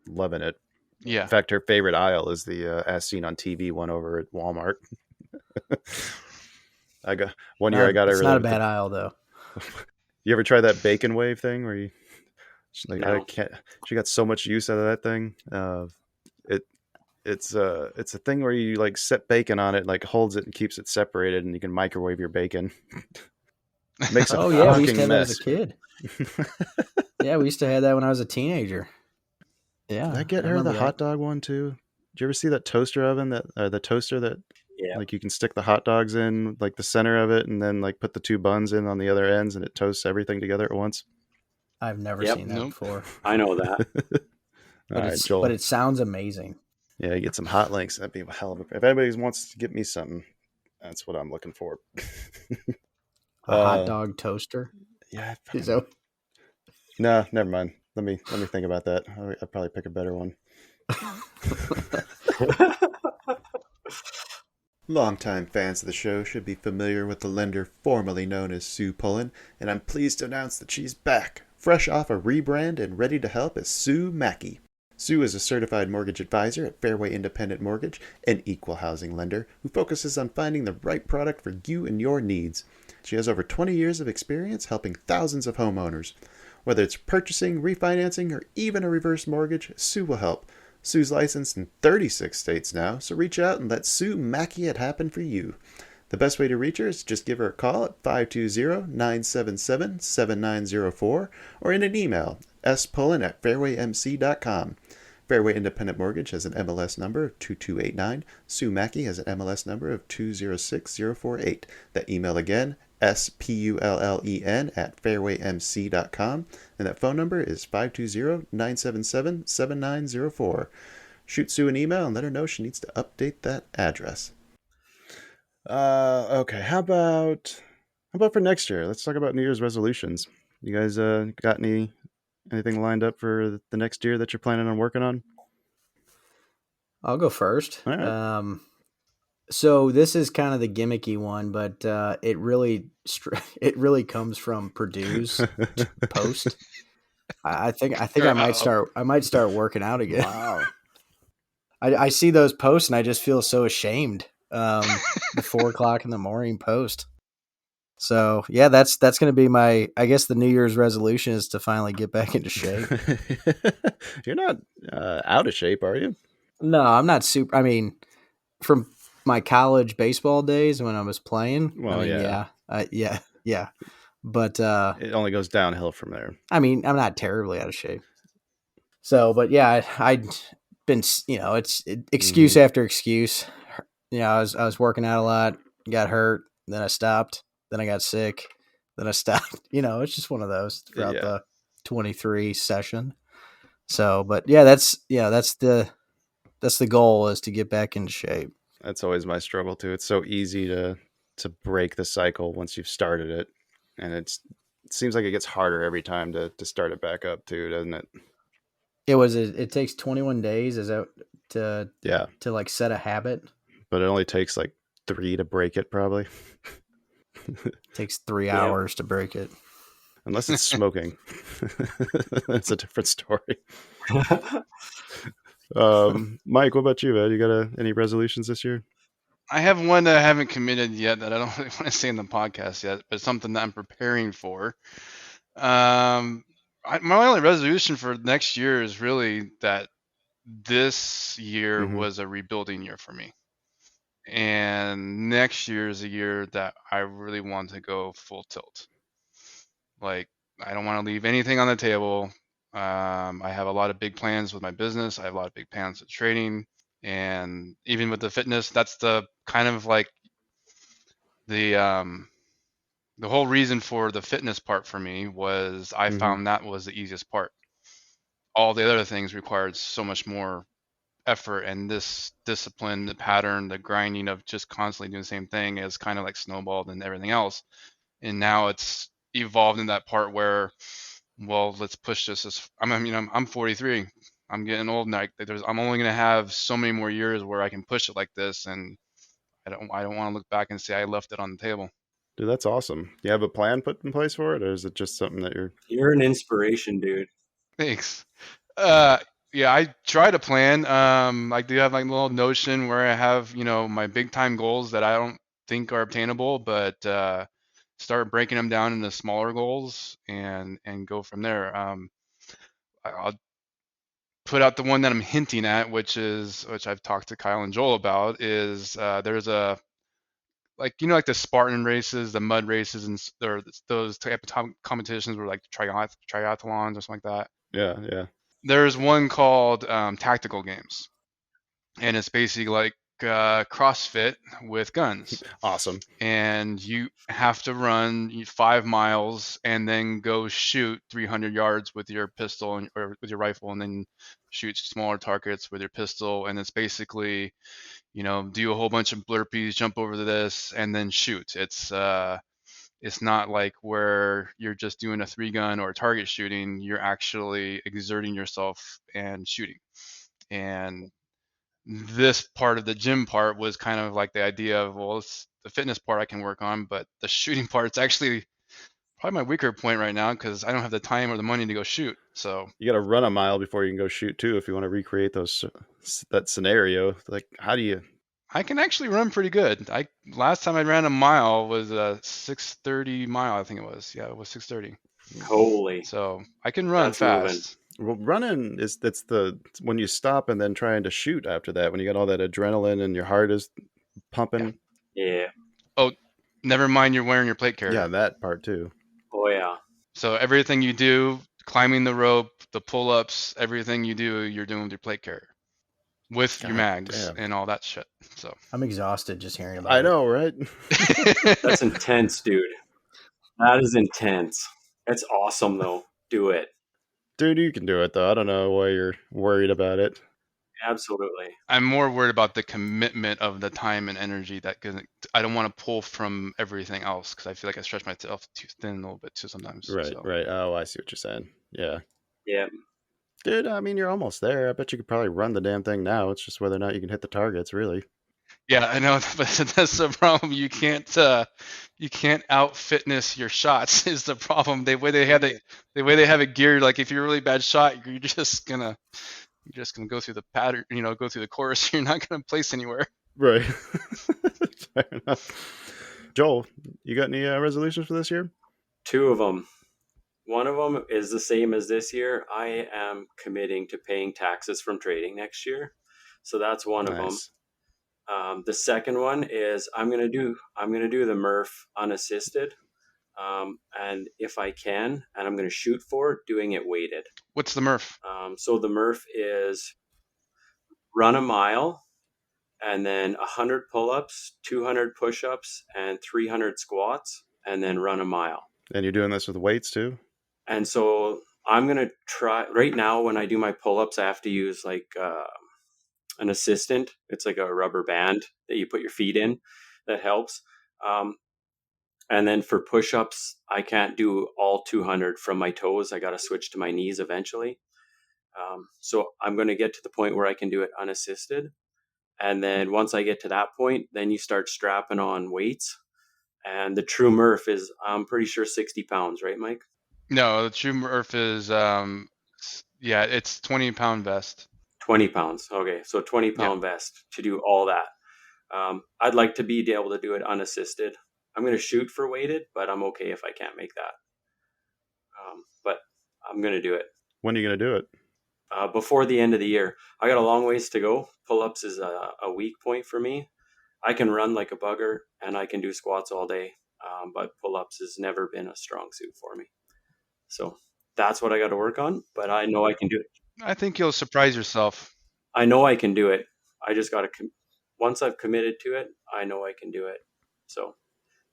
loving it. Yeah. In fact, her favorite aisle is the As Seen on TV one over at Walmart. I got It's not a bad aisle though. You ever try that bacon wave thing where you like, no. She got so much use out of that thing. It's a thing where you like set bacon on it, like holds it and keeps it separated, and you can microwave your bacon. Makes a we used to have mess. that as a kid. Yeah, we used to have that when I was a teenager. Yeah. Did I get her the hot dog one too? Did you ever see that toaster oven the toaster that like you can stick the hot dogs in like the center of it and then like put the 2 buns in on the other ends and it toasts everything together at once? I've never seen that before. I know that. But it sounds amazing. Yeah, you get some hot links. That'd be a hell of a... If anybody wants to get me something, that's what I'm looking for. A hot dog toaster? Yeah. No, never mind. Let me think about that. I'll probably pick a better one. Longtime fans of the show should be familiar with the lender formerly known as Sue Pullen, and I'm pleased to announce that she's back, fresh off a rebrand and ready to help as Sue Mackey. Sue is a certified mortgage advisor at Fairway Independent Mortgage, an equal housing lender who focuses on finding the right product for you and your needs. She has over 20 years of experience helping thousands of homeowners. Whether it's purchasing, refinancing, or even a reverse mortgage, Sue will help. Sue's licensed in 36 states now, so reach out and let Sue Mackey it happen for you. The best way to reach her is to just give her a call at 520-977-7904 or in an email, spullen@fairwaymc.com. Fairway Independent Mortgage has an MLS number of 2289. Sue Mackey has an MLS number of 206048. That email again, spullen@fairwaymc.com, and that phone number is 520-977-7904. Shoot Sue an email and let her know she needs to update that address. Okay, how about for next year? Let's talk about New Year's resolutions. You guys got anything lined up for the next year that you're planning on working on? I'll go first. All right. So this is kind of the gimmicky one, but it really comes from Perdue's post. I think I might start working out again. Wow. I see those posts and I just feel so ashamed. The 4:00 in the morning post. So yeah, that's going to be I guess the New Year's resolution is to finally get back into shape. You're not out of shape, are you? No, I'm not super. I mean, from my college baseball days when I was playing. Well, yeah. But it only goes downhill from there. I mean, I'm not terribly out of shape. So, but yeah, I'd been, it's excuse after excuse. I was working out a lot, got hurt, then I stopped, then I got sick, then I stopped. It's just one of those throughout the 23 session. So, but yeah, that's the goal, is to get back into shape. That's always my struggle too. It's so easy to break the cycle once you've started it, and it seems like it gets harder every time to start it back up too, doesn't it? It takes 21 days to like set a habit. But it only takes like 3 to break it, probably. It takes 3 hours to break it. Unless it's smoking. That's a different story. Mike, what about you, man? You got any resolutions this year? I have one that I haven't committed yet that I don't really want to say in the podcast yet, but something that I'm preparing for. My only resolution for next year is really that this year Mm-hmm. was a rebuilding year for me. And next year is a year that I really want to go full tilt. Like, I don't want to leave anything on the table. I have a lot of big plans with my business. I have a lot of big plans with trading, and even with the fitness. That's the kind of like the whole reason for the fitness part for me was I Mm-hmm. found that was the easiest part. All the other things required so much more effort, and this discipline, the pattern, the grinding of just constantly doing the same thing is kind of like snowballed and everything else. And now it's evolved in that part where, well, let's push this. I'm 43. I'm getting old, and I'm only going to have so many more years where I can push it like this, and I don't want to look back and say I left it on the table. Dude, that's awesome. You have a plan put in place for it, or is it just something that You're an inspiration, dude. Thanks. Uh, yeah, I try to plan. I do have like a little notion where I have, my big time goals that I don't think are obtainable, but start breaking them down into smaller goals and go from there. I'll put out the one that I'm hinting at, which I've talked to Kyle and Joel about, is there's a like the Spartan races, the mud races, and those type of competitions were like triathlons or something like that. yeah. There's one called Tactical Games, and it's basically like CrossFit with guns. Awesome. And you have to run 5 miles and then go shoot 300 yards with your pistol or with your rifle, and then shoot smaller targets with your pistol. And it's basically, do a whole bunch of burpees, jump over to this, and then shoot. It's not like where you're just doing a 3-gun or target shooting. You're actually exerting yourself and shooting. And this part of the gym part was kind of like the idea of, well, it's the fitness part I can work on, but the shooting part, it's actually probably my weaker point right now because I don't have the time or the money to go shoot. So you got to run a mile before you can go shoot too if you want to recreate that scenario. Like, how do you? I can actually run pretty good. Last time I ran a mile was a 6:30 mile, I think it was. Yeah, it was 6:30. Holy, So I can run that's moving. fast. Well, running that's when you stop and then trying to shoot after that, when you got all that adrenaline and your heart is pumping. Yeah. Oh, never mind, you're wearing your plate Yeah, carrier. that part too. Oh yeah. So everything you do, climbing the rope, the pull-ups, everything you do, you're doing with your plate carrier, with your God mags damn. and all that shit. So I'm exhausted just hearing about I it. know, right? That's intense, dude. That is intense. That's awesome, though. Do it. Dude, you can do it though. I don't know why you're worried about it. Absolutely. I'm more worried about the commitment of the time and energy I don't want to pull from everything else because I feel like I stretch myself too thin a little bit too sometimes. Right, So. right. Oh, I see what you're saying. Yeah. Yeah. Dude, I mean, you're almost there. I bet you could probably run the damn thing now. It's just whether or not you can hit the targets, really. Yeah, I know, but that's the problem. You can't out fitness your shots is the problem. The way they have it geared, like if you're a really bad shot, you're just gonna go through the pattern, go through the course. You're not gonna place anywhere. Right. Fair enough. Joel, you got any resolutions for this year? 2 of them. One of them is the same as this year. I am committing to paying taxes from trading next year. So that's one of them. The second one is I'm gonna do the Murph unassisted, and if I can, and I'm gonna shoot for it, doing it weighted. What's the Murph? So the Murph is run a mile, and then 100 pull-ups, 200 push-ups, and 300 squats, and then run a mile. And you're doing this with weights too? And so I'm gonna try. Right now, when I do my pull-ups, I have to use like an assistant. It's like a rubber band that you put your feet in that helps. And then for push-ups, I can't do all 200 from my toes. I got to switch to my knees eventually. So I'm going to get to the point where I can do it unassisted. And then once I get to that point, then you start strapping on weights. And the true Murph is, I'm pretty sure, 60 pounds, right, Mike? No, the true Murph is it's 20-pound vest. 20 pounds. Okay, so 20-pound vest to do all that. I'd like to be able to do it unassisted. I'm going to shoot for weighted, but I'm okay if I can't make that. But I'm going to do it. When are you going to do it? Before the end of the year. I got a long ways to go. Pull-ups is a weak point for me. I can run like a bugger and I can do squats all day, but pull-ups has never been a strong suit for me. So that's what I got to work on, but I know I can do it. I think you'll surprise yourself. I know I can do it. I just got to, once I've committed to it, I know I can do it. So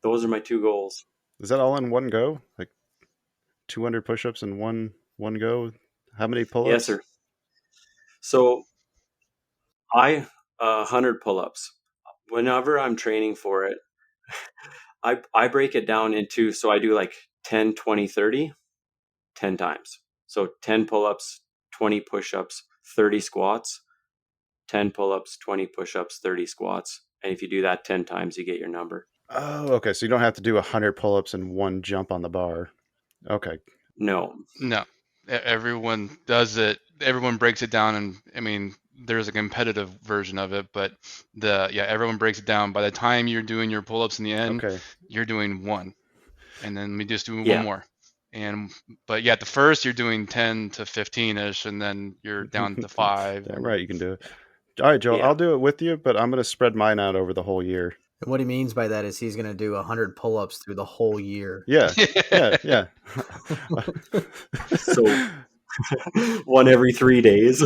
those are my 2 goals. Is that all in one go? Like 200 push-ups in one go? How many pull-ups? Yes, sir. So 100 pull-ups. Whenever I'm training for it, I break it down into, so I do like 10, 20, 30, 10 times. So 10 pull-ups, 20 push-ups, 30 squats, 10 pull-ups, 20 push-ups, 30 squats. And if you do that 10 times, you get your number. Oh, okay. So you don't have to do 100 pull-ups in one jump on the bar. Okay. No. Everyone does it. Everyone breaks it down, and I mean, there's a competitive version of it, but everyone breaks it down. By the time you're doing your pull-ups in the end, you're doing 1, and then we just do 1 more. But at the first you're doing 10 to 15ish, and then you're down to 5. Damn right, you can do it. All right, Joel, I'll do it with you, but I'm going to spread mine out over the whole year. And what he means by that is he's going to do 100 pull-ups through the whole year. Yeah. So 1 every 3 days.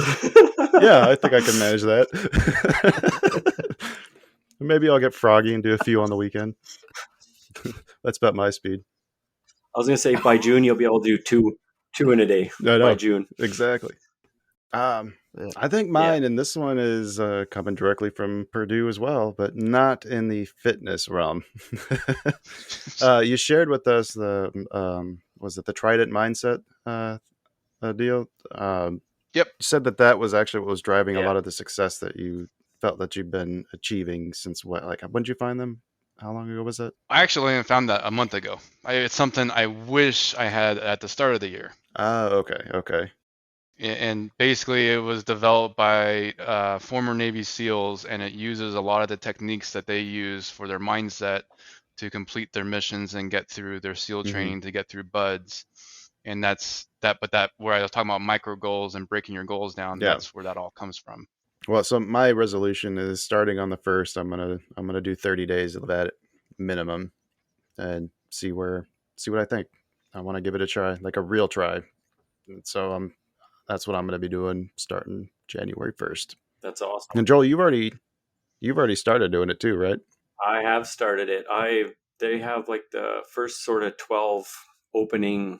Yeah, I think I can manage that. Maybe I'll get froggy and do a few on the weekend. That's about my speed. I was going to say by June you'll be able to do two in a day. By June. Exactly. I think mine, and this one is coming directly from Perdue as well, but not in the fitness realm. You shared with us was it the Trident mindset deal? Yep. You said that was actually what was driving a lot of the success that you felt that you've been achieving since when did you find them? How long ago was it? I actually found that a month ago. It's something I wish I had at the start of the year. Okay. And basically it was developed by former Navy SEALs, and it uses a lot of the techniques that they use for their mindset to complete their missions and get through their SEAL training, to get through BUDS. And that's where I was talking about micro goals and breaking your goals down. That's where that all comes from. Well, so my resolution is starting on the 1st. I'm gonna do 30 days of that minimum, and see what I think. I want to give it a try, like a real try. And so that's what I'm gonna be doing starting January 1st. That's awesome. And Joel, you've already started doing it too, right? I have started it. They have like the first sort of 12 opening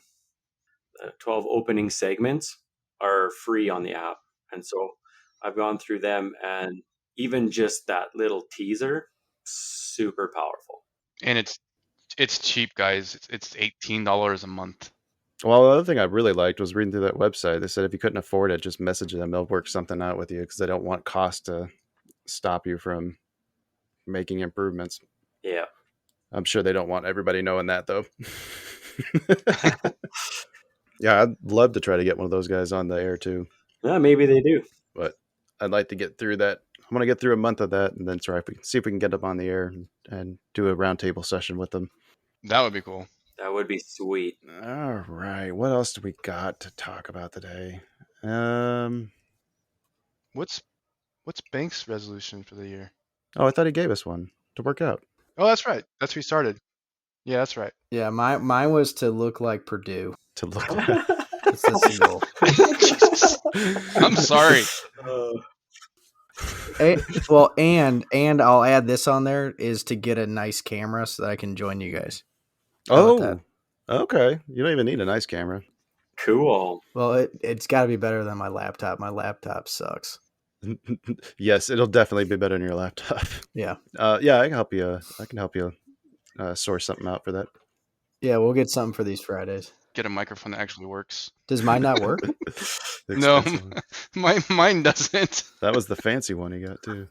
segments are free on the app, and so I've gone through them, and even just that little teaser, super powerful. And it's cheap, guys. It's $18 a month. Well, the other thing I really liked was reading through that website. They said if you couldn't afford it, just message them. They'll work something out with you because they don't want cost to stop you from making improvements. Yeah. I'm sure they don't want everybody knowing that, though. Yeah, I'd love to try to get one of those guys on the air, too. Yeah, maybe they do. But I'd like to get through that. I'm going to get through a month of that and then see if we can get them on the air and do a roundtable session with them. That would be cool. That would be sweet. All right. What else do we got to talk about today? What's Banks' resolution for the year? Oh, I thought he gave us one to work out. Oh, that's right. That's where he started. Yeah, that's right. Yeah, mine was to look like Perdue. To look like. That's the goal. Jesus. I'm sorry. And I'll add this on there is to get a nice camera so that I can join you guys. Okay. You don't even need a nice camera. Cool. Well, it's got to be better than my laptop. My laptop sucks. Yes, it'll definitely be better than your laptop. Yeah. Yeah, I can help you. Source something out for that. Yeah, we'll get something for these Fridays. Get a microphone that actually works. Does mine not work? No, mine doesn't. That was the fancy one he got too.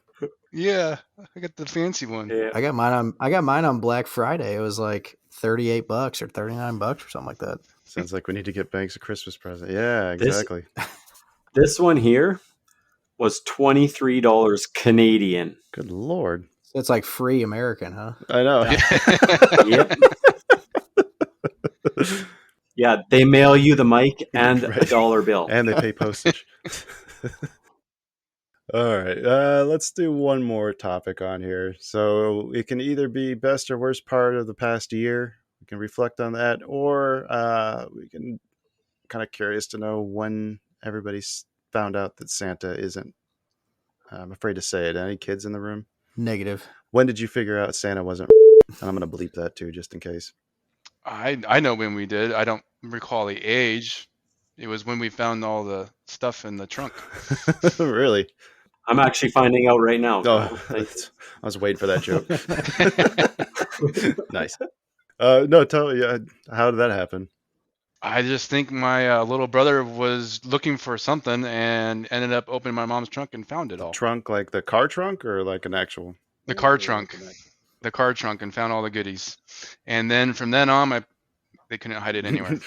Yeah, I got the fancy one. Yeah. I got mine on Black Friday. It was like $38 or $39 or something like that. Sounds like we need to get Banks a Christmas present. Yeah, exactly. This one here, was $23 Canadian. Good Lord. So it's like free American, huh? I know. Yep. Yeah, they mail you the mic and a dollar bill. And they pay postage. All right. Let's do one more topic on here. So it can either be best or worst part of the past year. We can reflect on that, or we can kind of curious to know when everybody's found out that Santa isn't. I'm afraid to say it. Any kids in the room? Negative. When did you figure out Santa wasn't? And I'm going to bleep that too, just in case. I know when we did. I don't recall the age. It was when we found all the stuff in the trunk. Really? I'm actually finding out right now. Oh, I was waiting for that joke. Nice. No, tell me, how did that happen? I just think my little brother was looking for something and ended up opening my mom's trunk and found it all. Trunk, like the car trunk, or like an actual? The car trunk. The car trunk, and found all the goodies. And then from then on, they couldn't hide it anywhere.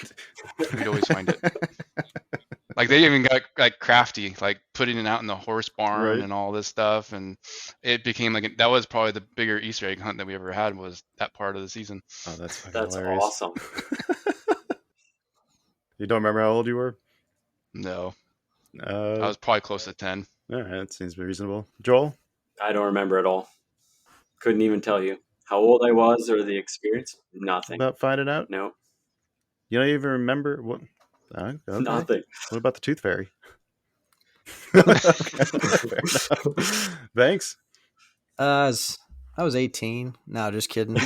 We'd always find it. Like they even got like crafty, like putting it out in the horse barn and all this stuff, and it became like that was probably the bigger Easter egg hunt that we ever had, was that part of the season. Oh, that's hilarious. Awesome. You don't remember how old you were? No, I was probably close to 10. All right, that seems reasonable. Joel? I don't remember at all. Couldn't even tell you how old I was or the experience. Nothing. About finding out? No. You don't even remember what? Okay. Nothing. What about the Tooth Fairy? Fair enough. Thanks. I was 18. No, just kidding.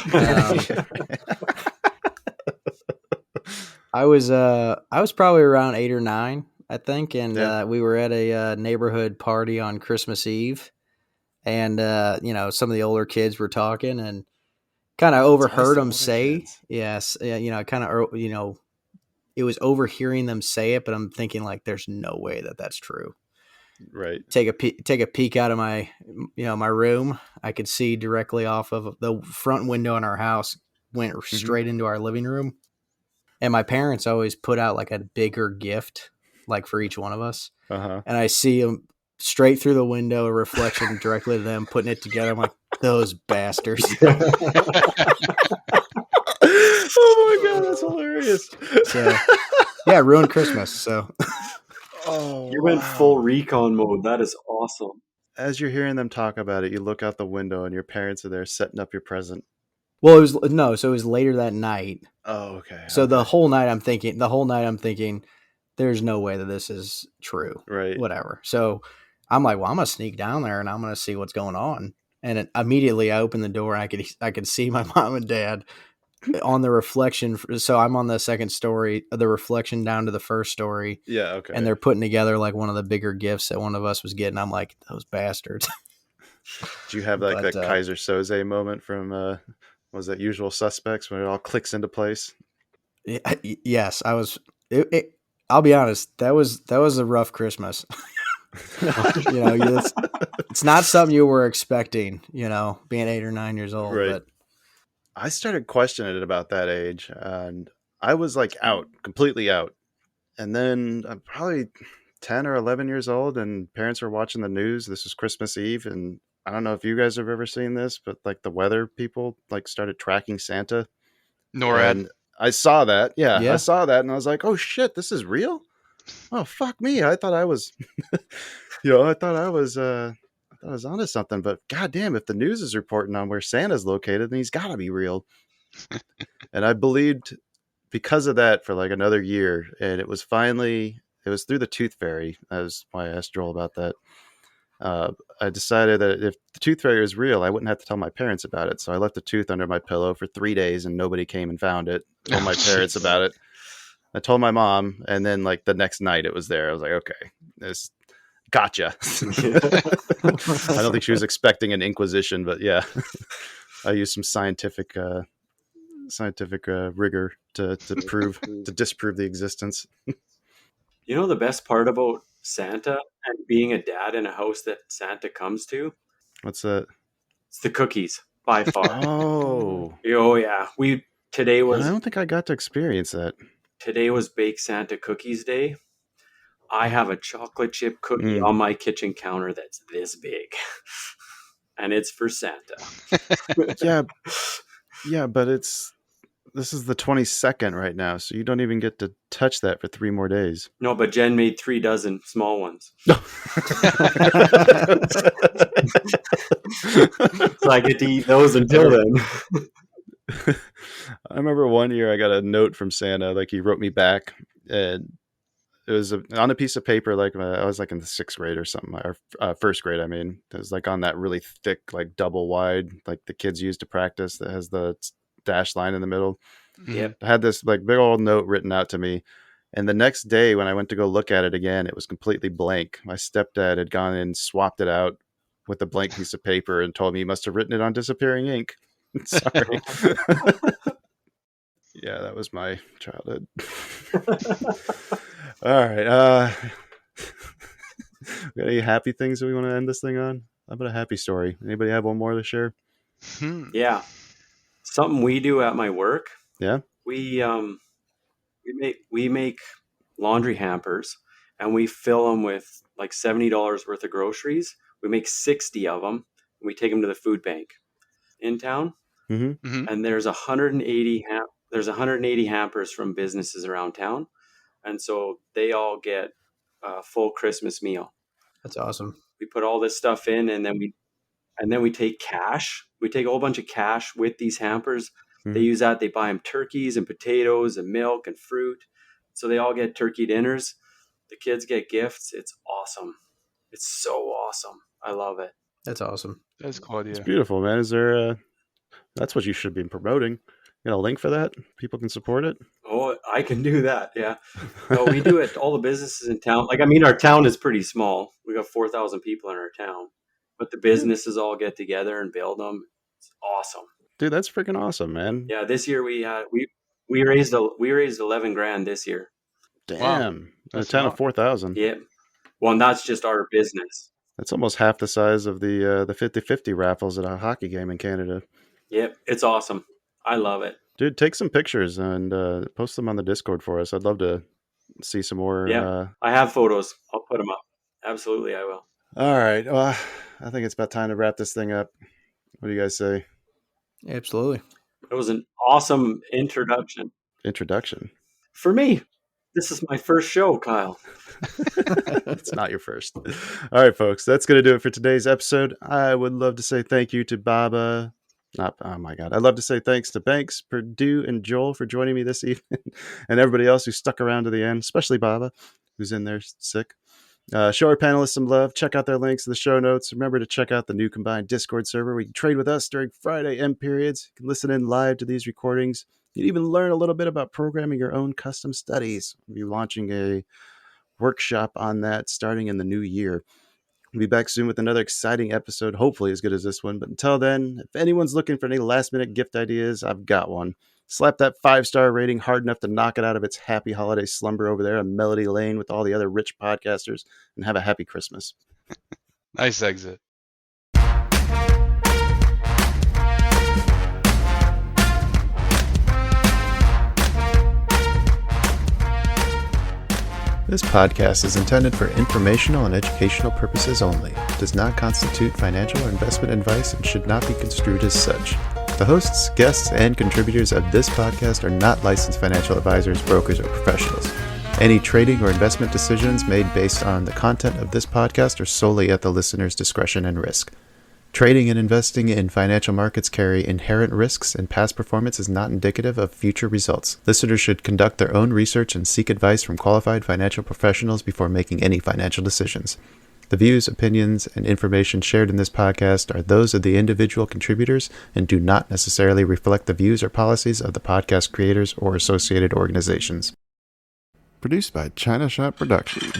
I was probably around 8 or 9, I think, and we were at a neighborhood party on Christmas Eve, and some of the older kids were talking, and kind of overheard them say, it was overhearing them say it, but I'm thinking like, there's no way that that's true. Right. Take a peek out of my my room. I could see directly off of the front window in our house, went straight into our living room. And my parents always put out like a bigger gift, like for each one of us. Uh-huh. And I see them straight through the window, a reflection directly to them, putting it together. I'm like, those bastards. Oh my God, that's hilarious. So, yeah, ruined Christmas. So, you went full recon mode. That is awesome. As you're hearing them talk about it, you look out the window and your parents are there setting up your present. Well, it was later that night. Oh, okay. So the whole night I'm thinking, there's no way that this is true. Right. Whatever. So I'm like, well, I'm gonna sneak down there and I'm gonna see what's going on. And immediately I opened the door and I could see my mom and dad on the reflection. So I'm on the second story, the reflection down to the first story. Yeah. Okay. And they're putting together like one of the bigger gifts that one of us was getting. I'm like, those bastards. Do you have that Kaiser Soze moment from was that Usual Suspects when it all clicks into place? Yes, I was. I'll be honest. That was a rough Christmas. It's not something you were expecting. Being 8 or 9 years old. Right. But I started questioning it about that age, and I was like completely out. And then I'm probably 10 or 11 years old, and parents were watching the news. This was Christmas Eve, and I don't know if you guys have ever seen this, but like the weather people like started tracking Santa. NORAD. And I saw that. Yeah, I saw that, and I was like, "Oh shit, this is real." Oh fuck me! I thought I was, I thought I was onto something. But goddamn, if the news is reporting on where Santa's located, then he's got to be real. And I believed because of that for like another year, and it was through the Tooth Fairy. That's why I asked Joel about that. I decided that if the Tooth Fairy was real, I wouldn't have to tell my parents about it. So I left a tooth under my pillow for 3 days, and nobody came and found it. I told my parents about it. I told my mom, and then like the next night it was there. I was like, okay, this gotcha. I don't think she was expecting an inquisition, but yeah, I used some scientific rigor to disprove the existence. The best part about Santa and being a dad in a house that Santa comes to? What's that? It's the cookies, by far. Oh yeah. I don't think I got to experience that. Today was Bake Santa Cookies Day. I have a chocolate chip cookie on my kitchen counter that's this big. And it's for Santa. Yeah, but this is the 22nd right now, so you don't even get to touch that for 3 more days. No, but Jen made 3 dozen small ones. So I get to eat those until then. I remember one year I got a note from Santa, like he wrote me back, and it was on a piece of paper, like I was like in the 6th grade or something, or 1st grade. I mean, it was like on that really thick, like double wide, like the kids use to practice, that has the dash line in the middle. Yep. I had this like big old note written out to me, and the next day when I went to go look at it again, it was completely blank. My stepdad had gone and swapped it out with a blank piece of paper and told me he must have written it on disappearing ink. Sorry. Yeah, that was my childhood. All right. Got any happy things that we want to end this thing on? How about a happy story? Anybody have one more to share? Yeah. Something we do at my work. Yeah. We make laundry hampers, and we fill them with like $70 worth of groceries. We make 60 of them, and we take them to the food bank in town. And there's 180 hampers from businesses around town, and so they all get a full Christmas meal. That's awesome. We put all this stuff in, and then we take cash. We take a whole bunch of cash with these hampers. They use that. They buy them turkeys and potatoes and milk and fruit. So they all get turkey dinners. The kids get gifts. It's awesome. It's so awesome. I love it. That's awesome. That's cool. Yeah. It's beautiful, man. Is there that's what you should be promoting. You got a link for that? People can support it? Oh, I can do that. Yeah. No, we do it. All the businesses in town. Like, I mean, our town is pretty small. We got 4,000 people in our town, but the businesses all get together and build them. It's awesome. Dude, that's freaking awesome, man. Yeah. This year we raised 11 grand this year. Damn. Wow. A town of 4,000. Yeah. Well, and that's just our business. That's almost half the size of the 50-50 raffles at a hockey game in Canada. Yep. It's awesome. I love it. Dude, take some pictures and post them on the Discord for us. I'd love to see some more. Yeah, I have photos. I'll put them up. Absolutely, I will. All right. Well, I think it's about time to wrap this thing up. What do you guys say? Absolutely. It was an awesome introduction. Introduction? For me. This is my first show, Kyle. It's not your first. All right, folks. That's going to do it for today's episode. I would love to say thank you to Baba. Oh my God. I'd love to say thanks to Banks, Perdue, and Joel for joining me this evening, and everybody else who stuck around to the end, especially Baba, who's in there sick. Show our panelists some love. Check out their links in the show notes. Remember to check out the new combined Discord server where you can trade with us during Friday M periods. You can listen in live to these recordings. You can even learn a little bit about programming your own custom studies. We'll be launching a workshop on that starting in the new year. We'll be back soon with another exciting episode, hopefully as good as this one. But until then, if anyone's looking for any last-minute gift ideas, I've got one. Slap that 5-star rating hard enough to knock it out of its happy holiday slumber over there on Melody Lane with all the other rich podcasters, and have a happy Christmas. Nice exit. This podcast is intended for informational and educational purposes only. It does not constitute financial or investment advice and should not be construed as such. The hosts, guests, and contributors of this podcast are not licensed financial advisors, brokers, or professionals. Any trading or investment decisions made based on the content of this podcast are solely at the listener's discretion and risk. Trading and investing in financial markets carry inherent risks, and past performance is not indicative of future results. Listeners should conduct their own research and seek advice from qualified financial professionals before making any financial decisions. The views, opinions, and information shared in this podcast are those of the individual contributors and do not necessarily reflect the views or policies of the podcast creators or associated organizations. Produced by China Shop Productions.